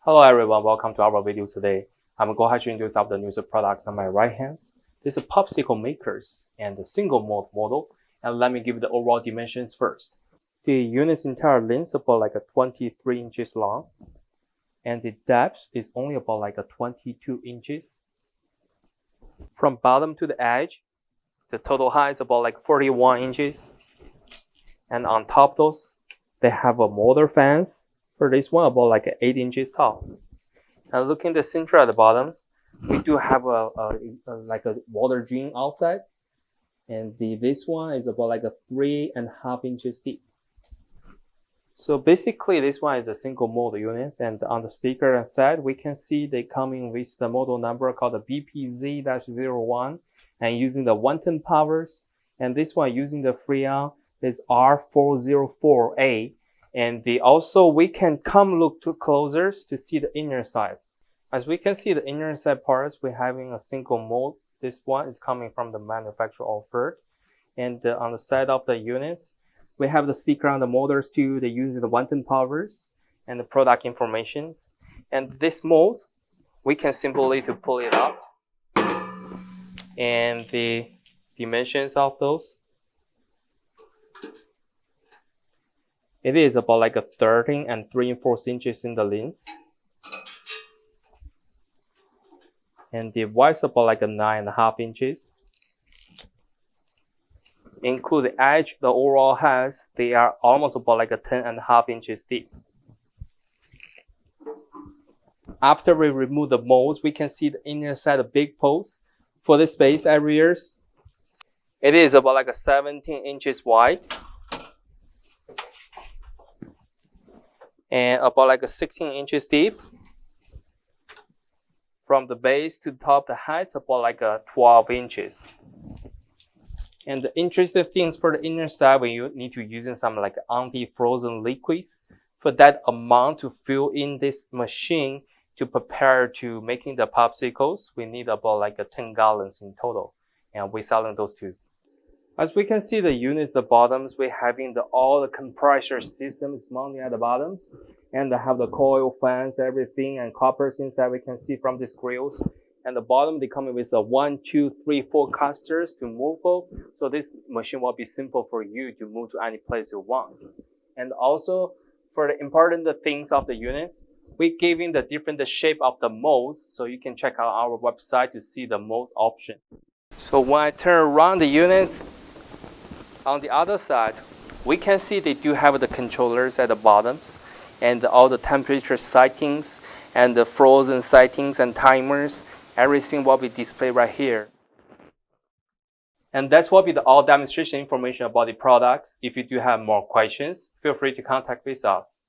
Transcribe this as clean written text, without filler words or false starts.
Hello everyone, welcome to our video today. I'm going to introduce the new products on my right hand. This is Popsicle makers and the single mode model. And let me give you the overall dimensions first. The unit's entire length is about like a 23 inches long. And the depth is only about like a 22 inches. From bottom to the edge, the total height is about like 41 inches. And on top of those, they have a motor fence. For this one, about like 8 inches tall. And looking at the center at the bottoms, we do have like a water drain outside. And this one is about like a 3.5 inches deep. So basically, this one is a single mode unit. And on the sticker side, we can see they coming with the model number called the BPZ-01 and using the 110 powers. And this one using the Freon is R404A. And also we can come look too closer to see the inner side. As we can see the inner side parts, we're having a single mode. This one is coming from the manufacturer offered. And on the side of the units, we have the sticker on the motors too. They use the 110 powers and the product informations. And this mode, we can simply to pull it out. And the dimensions of those. It is about like a 13 and 3/4 inches in the length. And the width is about like a 9.5 inches. Include the edge, the overall has, they are almost about like a 10.5 inches deep. After we remove the molds, we can see the inner side of big posts. For the space areas, it is about like a 17 inches wide. And about like a 16 inches deep. From the base to the top, the height is about like a 12 inches. And the interesting things for the inner side, when you need to using some like anti-frozen liquids for that amount to fill in this machine to prepare to making the popsicles, we need about like a 10 gallons in total. And we're selling those two. As we can see the units, the bottoms, we're having all the compressor systems mounting at the bottoms. And they have the coil fans, everything, and coppers inside we can see from these grills. And the bottom, they come with a 1, 2, 3, 4 casters to move. So this machine will be simple for you to move to any place you want. And also, for the important things of the units, we're giving the different shape of the molds. So you can check out our website to see the molds option. So when I turn around the units, on the other side, we can see they do have the controllers at the bottoms and all the temperature settings and the frozen settings and timers. Everything will be displayed right here. And that's what will be the all demonstration information about the products. If you do have more questions, feel free to contact with us.